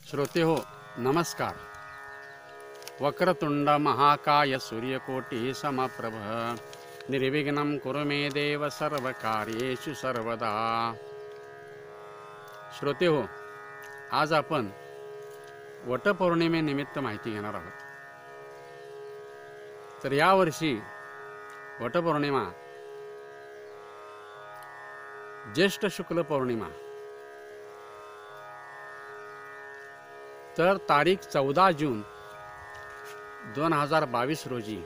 श्रोते हो नमस्कार। वक्रतुंड महाकाय सूर्यकोटि समप्रभ निर्विघ्नं कुरु मे देव सर्वकार्येषु सर्वदा। श्रोते हो, आज आपण वटपौर्णिमेनिमित्त माहिती घेणार आहोत। तर यावर्षी वटपौर्णिमा ज्येष्ठ शुक्ल पौर्णिमा, तर तारीख 14 जून 2022 रोजी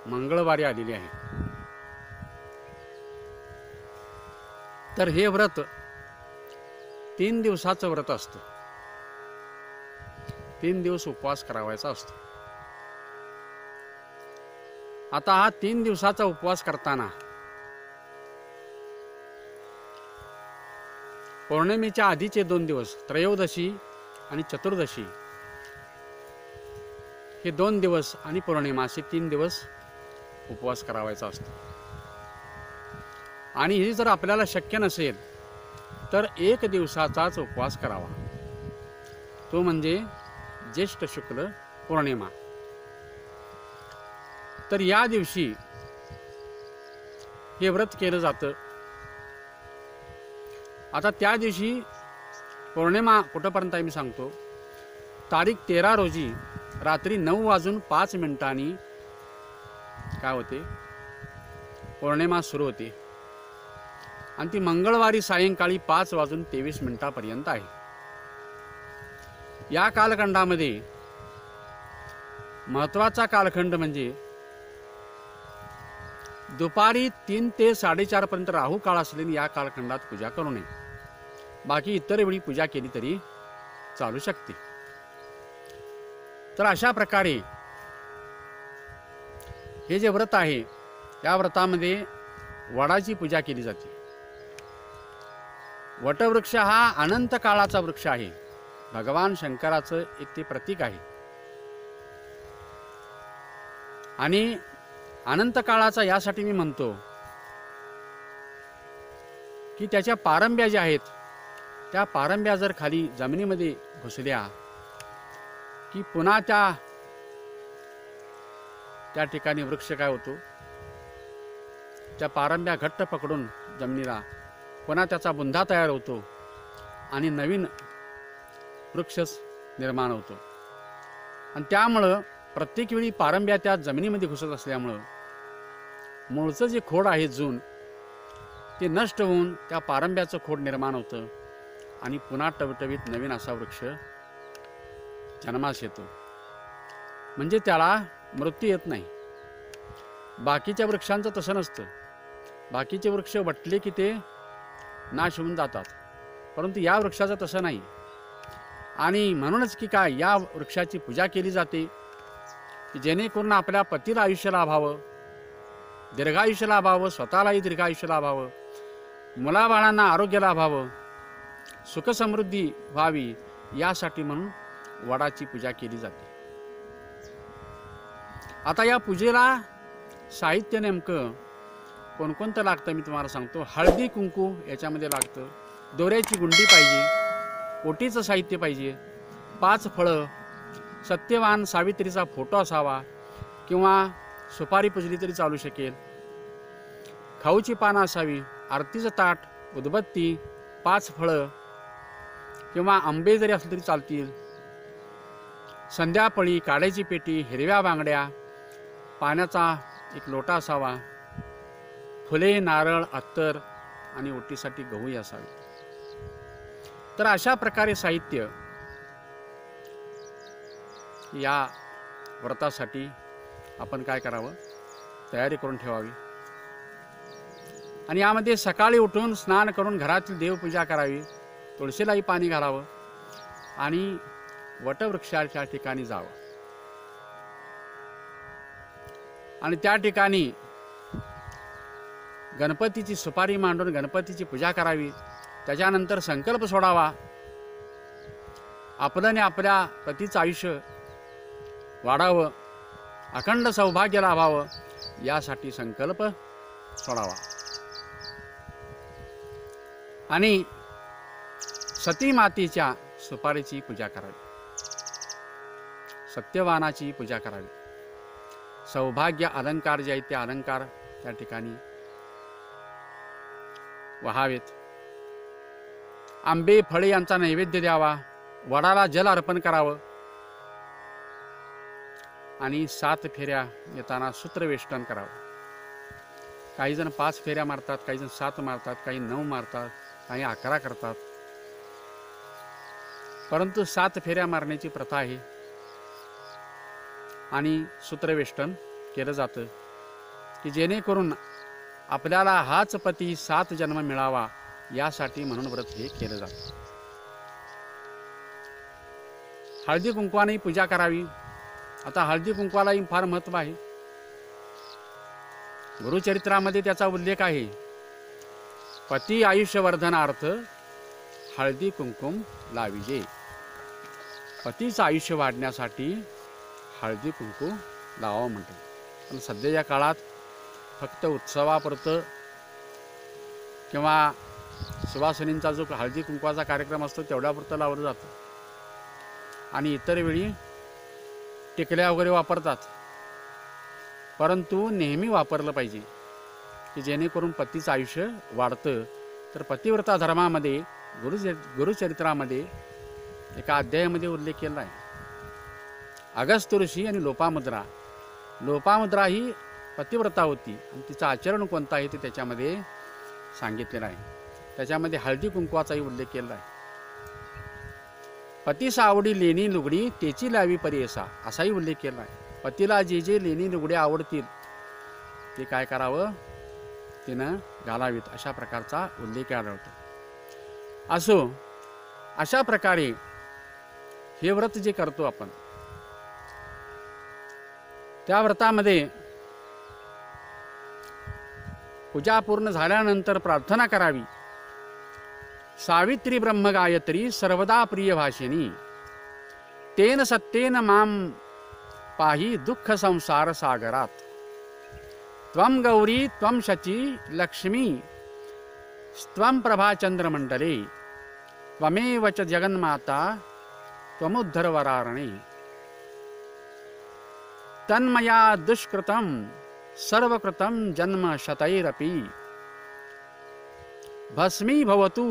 मंगळवारी आलेली आहे। तर हे व्रत 3 दिवसाचं व्रत असतं। 3 दिवस उपवास करावायचा असतो। आता हा 3 दिवसाचा उपवास करताना पौर्णिमेच्या आधीचे 2 दिवस त्रयोदशी आणि चतुर्दशी हे 2 दिवस आणि पौर्णिमा असे 3 दिवस उपवास करावायचा असतो। आणि हे जर आपल्याला शक्य नसेल तर 1 दिवसाचाच उपवास करावा, तो म्हणजे ज्येष्ठ शुक्ल पौर्णिमा। तर या दिवशी हे व्रत केलं जातं। आता त्या दिवशी पौर्णिमा कुठपर्यंत आहे मी सांगतो। तारीख 13 रोजी रात्री 9:05 काय होते, पौर्णिमा सुरू होते आणि ती मंगळवारी सायंकाळी 5:23 पर्यंत आहे। या कालखंडामध्ये महत्त्वाचा कालखंड म्हणजे दुपारी 3 ते 4:30 पर्यंत राहू काळ असल्याने या कालखंडात पूजा करू नये। बाकी इतर वेळी पूजा केली तरी चालू शकते। तर अशा प्रकारे हे जे व्रत आहे, या व्रतामध्ये वडाची पूजा केली जाते। वटवृक्ष हा अनंत काळाचा वृक्ष आहे। भगवान शंकराचं एक ते प्रतीक आहे आणि अनंत काळाचा यासाठी मी म्हणतो की त्याच्या पारंब्या ज्या आहेत, त्या पारंब्या जर खाली जमिनीमध्ये घुसल्या की पुन्हा त्या ठिकाणी वृक्ष काय होतो, त्या पारंब्या घट्ट पकडून जमिनीला पुन्हा त्याचा बुंधा तयार होतो आणि नवीन वृक्ष निर्माण होतो। आणि त्यामुळं प्रत्येक वेळी पारंब्या त्या जमिनीमध्ये घुसत असल्यामुळं मूळचं जे खोड आहे जून, ते नष्ट होऊन त्या पारंब्याचं खोड निर्माण होतं आणि पुन्हा टवटवीत नवीन असा वृक्ष जन्मास येतो। म्हणजे त्याला मृत्यू येत नाही। बाकीच्या वृक्षांचं तसं नसतं। बाकीचे वृक्ष वटले की ते नाश होऊन जातात, परंतु या वृक्षाचं तसं नाही। आणि म्हणूनच की काय, या वृक्षाची पूजा केली जाते की जेणेकरून आपल्या पतीला आयुष्य लाभावं, दीर्घायुष्य लाभावं, स्वतःलाही दीर्घायुष्य लाभावं, मुलाबाळांना आरोग्य लाभावं, सुखसमृद्धी व्हावी, यासाठी म्हणून वडाची पूजा केली जाते। आता या पूजेला साहित्य नेमकं कोणकोणतं लागतं मी तुम्हाला सांगतो। हळदी कुंकू याच्यामध्ये लागतं, दोऱ्याची गुंडी पाहिजे, ओटीचं साहित्य पाहिजे, 5 फळं, सत्यवान सावित्रीचा फोटो असावा किंवा सुपारी पुजली तरी चालू शकेल, खाऊची पानं असावी, आरतीचं ताट, उदबत्ती, 5 फळं किंवा आंबे जरी असले तरी चालतील, संध्यापळी, काड्याची पेटी, हिरव्या बांगड्या, पाण्याचा एक लोटा असावा, फुले, नारळ, अत्तर आणि ओटीसाठी गहूही असावे। तर अशा प्रकारे साहित्य या व्रतासाठी आपण काय करावं, तयारी करून ठेवावी। आणि यामध्ये सकाळी उठून स्नान करून घरातील देवपूजा करावी, तुळशीलाही पाणी घालावं आणि वटवृक्षाच्या ठिकाणी जावं आणि त्या ठिकाणी गणपतीची सुपारी मांडून गणपतीची पूजा करावी। त्याच्यानंतर संकल्प सोडावा, आपलं आणि आपल्या पतीचं आयुष्य वाढावं, अखंड सौभाग्य लाभावं, यासाठी संकल्प सोडावा। आणि सती मातेच्या सुपारीची पूजा करावी, सत्यवानाची पूजा करावी, सौभाग्य अलंकार जे आहेत ते अलंकार त्या ठिकाणी वहावेत, आंबे फळे यांचा नैवेद्य द्यावा, वडाला जल अर्पण करावं आणि 7 फेऱ्या येताना सूत्रवेष्टन करावं. काही जण 5 फेऱ्या मारतात, काही जण 7 मारतात, काही 9 मारतात, काही 11 करतात, परंतु 7 फेऱ्या मारण्याची प्रथा आहे आणि सूत्रवेष्टन केलं जातं की जेणेकरून आपल्याला हाच पती 7 जन्म मिळावा, यासाठी म्हणून व्रत हे केलं जातं. हळदी कुंकवाने पूजा करावी. आता हळदी कुंकवालाही फार महत्त्व आहे. गुरुचरित्रामध्ये त्याचा उल्लेख आहे. पती आयुष्यवर्धनार्थ हळदी कुंकुम लाविजे. पतीचं आयुष्य वाढण्यासाठी हळदी कुंकू लावावं म्हणते. पण सध्याच्या काळात फक्त उत्सवापुरतं किंवा सुवासिनींचा जो हळदी कुंकवाचा कार्यक्रम असतो तेवढ्यापुरतं लावलं जातं आणि इतर वेळी टिकल्या वगैरे वापरतात. परंतु नेहमी वापरलं पाहिजे की जेणेकरून पतीचं आयुष्य वाढतं. तर पतिव्रता धर्मामध्ये गुरुचरित्रामध्ये एका अध्यायामध्ये उल्लेख केला आहे. अगस्त्य ऋषी आणि लोपामुद्रा. लोपामुद्रा ही पतिव्रता होती आणि तिचं आचरण कोणतं आहे ते त्याच्यामध्ये सांगितलेलं आहे. त्याच्यामध्ये हळदी कुंकवाचाही उल्लेख केला आहे. पती सावडी लेणी लुगडी तेची लावी परियसा असाही उल्लेख केला आहे. पतीला जे जे लेणी लुगडे आवडतील ते काय करावं, तिनं घालावीत, अशा प्रकारचा उल्लेख आढळतो. असो, अशा प्रकारे हे व्रत जे करतो आपण, त्या व्रतामध्ये पूजा पूर्ण झाल्यानंतर प्रार्थना करावी. सावित्री ब्रह्म गायत्री सर्वदा प्रिय भाषिणी तेन सत्येन माम पाही दुःख संसार सागरात. त्वं गौरी त्वं शची लक्ष्मी त्वं प्रभा चंद्रमंडले त्वमेव च जगन्माता त्वमुद्धर वरारणे. तन्मया दुष्कृतं सर्वकृतं जन्म शतैरपि भस्मी भवतु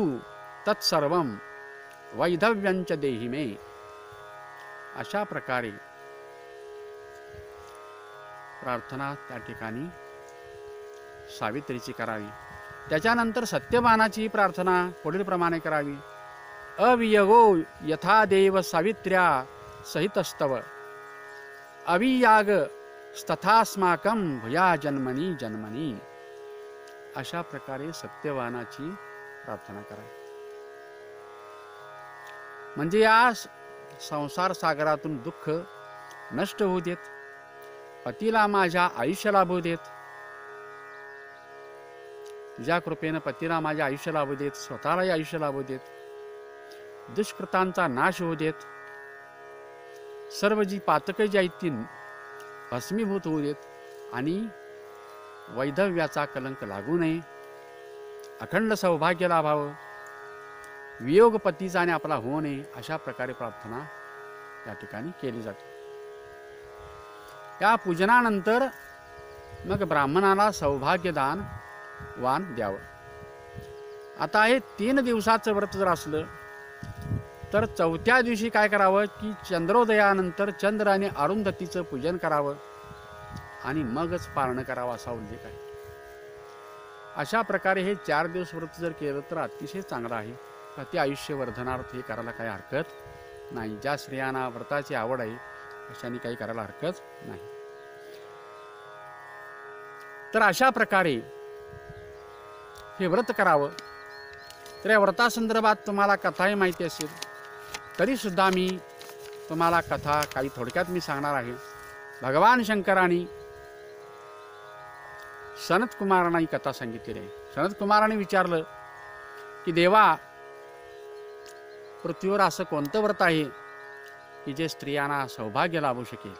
तत्सर्वं वैधव्यंच देहि मे. अशा प्रकारे प्रार्थना त्या ठिकाणी सावित्रीची करावी. त्याच्यानंतर सत्यवानाची प्रार्थना पुढील प्रमाणे करावी. अवियगो यथा देव सावित्र्या सहितस्तव अवियाग तथास्माकं भूया जन्मनी जन्मनी. अशा प्रकारे सत्यवानाची प्रार्थना करावी. म्हणजे या संसार सागरातून दुःख नष्ट होऊ देत, पतीला माझ्या आयुष्य लाभू देत, तुझ्या कृपेनं पतीला माझ्या आयुष्य लाभू देत, स्वतःलाही आयुष्य लाभू देत, दुष्कृतांचा नाश होऊ देत, सर्व जी पातकं जी आहेत ती भस्मीभूत होऊ देत आणि वैधव्याचा कलंक लागू नये, अखंड सौभाग्य लाभावं, वियोग पतीचा आणि आपला होऊ नये, अशा प्रकारे प्रार्थना या ठिकाणी केली जाते. या पूजनानंतर मग ब्राह्मणाला सौभाग्यदान वाण द्यावं. आता हे 3 दिवसाचं व्रत जर असलं तर 4थ्या दिवशी काय करावं की चंद्रोदयानंतर चंद्र आणि अरुंधतीचं पूजन करावं आणि मगच पारणं करावं असा उल्लेख आहे. अशा प्रकारे हे 4 दिवस व्रत जर केलं तर अतिशय चांगलं आहे. अति आयुष्यवर्धनार्थ हे करायला काही हरकत नाही. ज्या स्त्रियांना व्रताची आवड आहे अशाने काही करायला हरकत नाही. तर अशा प्रकारे हे व्रत करावं. तर या व्रतासंदर्भात तुम्हाला कथाही माहिती असेल तरी सुद्धा मी तुम्हाला कथा काही थोडक्यात मी सांगणार आहे. भगवान शंकरांनी सनत कुमारांना ही कथा सांगितलेली आहे. सनत कुमारांनी विचारलं की देवा, पृथ्वीवर असं कोणतं व्रत आहे की जे स्त्रियांना सौभाग्य लाभू शकेल.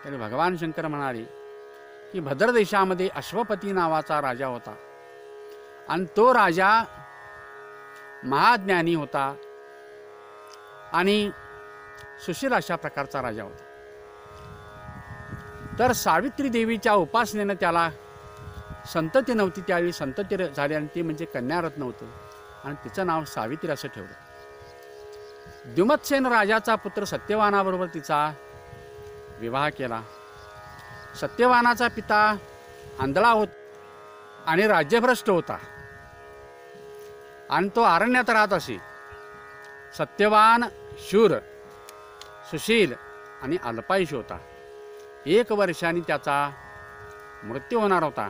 त्याने भगवान शंकर म्हणाले की भद्र देशामध्ये अश्वपती नावाचा राजा होता आणि तो राजा महाज्ञानी होता. आणि सुशील अशा प्रकारचा राजा होता. तर सावित्री देवीच्या उपासनेनं त्याला संतती नव्हती, त्यावेळी संतती झाली आणि ती म्हणजे कन्यारत्न होतं आणि तिचं नाव सावित्री असं ठेवलं. द्युमत्सेन राजाचा पुत्र सत्यवानाबरोबर तिचा विवाह केला. सत्यवानाचा पिता आंधळा होता आणि राज्यभ्रष्ट होता आणि तो अरण्यात राहत असे. सत्यवान शूर, सुशील आणि अल्पायुष होता. 1 वर्षाने त्याचा मृत्यू होणार होता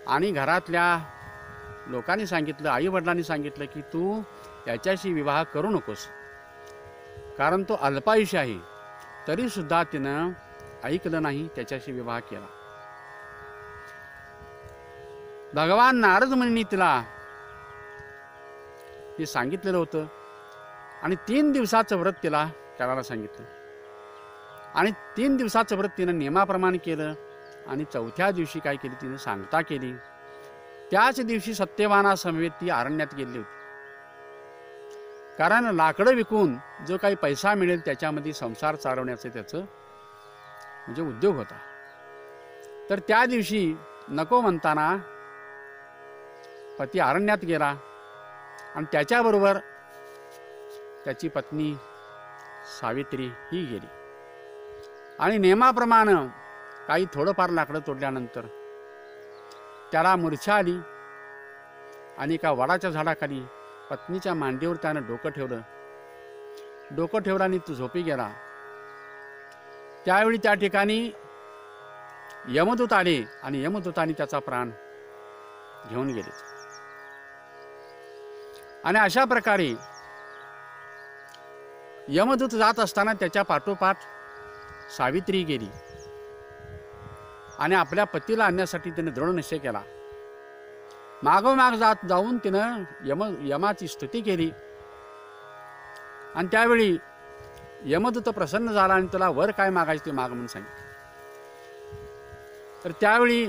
आणि घरातल्या लोकांनी सांगितलं, आईवडिलांनी सांगितलं की तू याच्याशी विवाह करू नकोस, कारण तो अल्पायुष आहे. तरीसुद्धा तिनं ऐकलं नाही, त्याच्याशी विवाह केला. भगवान नारद मुनींनी तिला हे सांगितलेलं होतं आणि 3 दिवसाचं व्रत तिला करायला सांगितलं आणि 3 दिवसाचं व्रत तिनं नियमाप्रमाणे केलं आणि 4थ्या दिवशी काय केली, तिनं सांगता केली. त्याच दिवशी सत्यवानासमवेत ती अरण्यात गेली होती, कारण लाकडं विकून जो काही पैसा मिळेल त्याच्यामध्ये संसार चालवण्याचं त्याचं म्हणजे उद्योग होता. तर त्या दिवशी नको म्हणताना पती अरण्यात गेला आणि त्याच्याबरोबर त्याची पत्नी सावित्री ही गेली आणि नियमाप्रमाणे काही थोडंफार लाकडं तोडल्यानंतर त्याला मूर्छा आली आणि एका वडाच्या झाडाखाली पत्नीच्या मांडीवर त्यानं डोकं ठेवलं आणि तो झोपी गेला. त्यावेळी त्या ठिकाणी यमदूत आले आणि यमदूतांनी त्याचा प्राण घेऊन गेले. आणि अशा प्रकारे यमदूत जात असताना त्याच्या पाठोपाठ सावित्री गेली आणि आपल्या पतीला आणण्यासाठी तिने दृढ निश्चय केला. मागोमाग जाऊन तिनं यमाची स्तुती केली आणि त्यावेळी यमदूत प्रसन्न झाला आणि तुला वर काय मागायचं ते माग म्हणून सांगितलं. तर त्यावेळी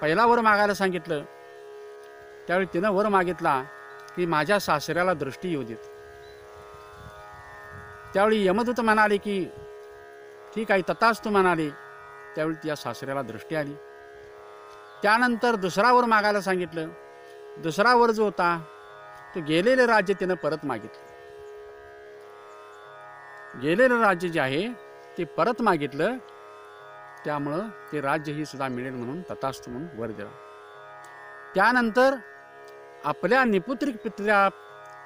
पहिला वर मागायला सांगितलं. त्यावेळी तिनं वर मागितला की माझ्या सासऱ्याला दृष्टी येऊ देत. त्यावेळी यमदूत म्हणाले की ठीक आहे, तथास्तु म्हणाले. त्यावेळी तिच्या सासऱ्याला दृष्टी आली. त्यानंतर दुसरा वर मागायला सांगितलं. दुसरा वर जो होता तो गेलेले राज्य तिनं परत मागितलं. गेलेलं राज्य जे आहे ते परत मागितलं, त्यामुळं ते राज्य ही सुद्धा मिळेल म्हणून तथास्तु म्हणून वर दिला. त्यानंतर आपल्या निपुत्रिक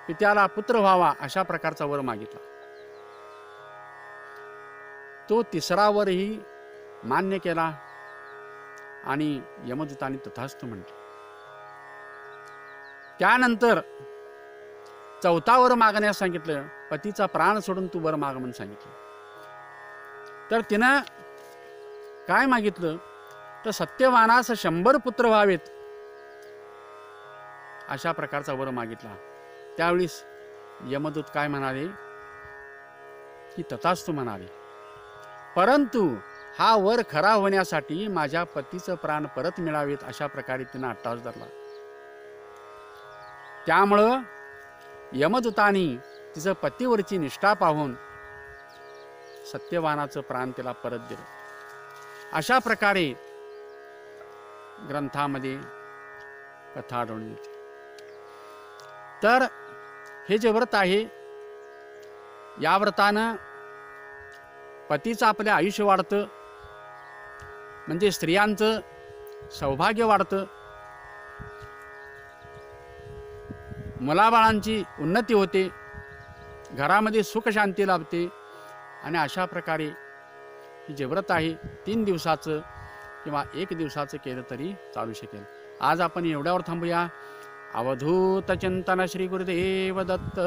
पित्याला पुत्र व्हावा अशा प्रकारचा वर मागितला. तो तिसरा वरही मान्य केला आणि यमदूतांनी तथास्तु म्हटले. त्यानंतर 4था वर मागण्यास सांगितलं. पतीचा प्राण सोडून तू वर माग म्हणून सांगितलं. तर तिनं काय मागितलं तर सत्यवानास 100 पुत्र व्हावेत अशा प्रकारचा वर मागितला. त्यावेळी यमदूत काय म्हणाले की तथास्तु म्हणाले. परंतु हा वर खरा होण्यासाठी माझ्या पतीचं प्राण परत मिळावेत अशा प्रकारे तिनं अट्टास धरला. त्यामुळं यमदूतांनी तिचं पतीवरची निष्ठा पाहून सत्यवानाचं प्राण तिला परत दिलं. अशा प्रकारे ग्रंथामध्ये कथा आढळून येते. तर हे जे व्रत आहे, या व्रतानं पतीचं आपलं आयुष्य वाढतं, म्हणजे स्त्रियांचं सौभाग्य वाढतं, मुलाबाळांची उन्नती होते, घरामध्ये सुखशांती लाभते. आणि अशा प्रकारे हे जे व्रत आहे 3 दिवसाचं किंवा 1 दिवसाचं केलं तरी चालू शकेल. आज आपण एवढ्यावर थांबूया. अवधूत चिंतन श्री गुरुदेव दत्त.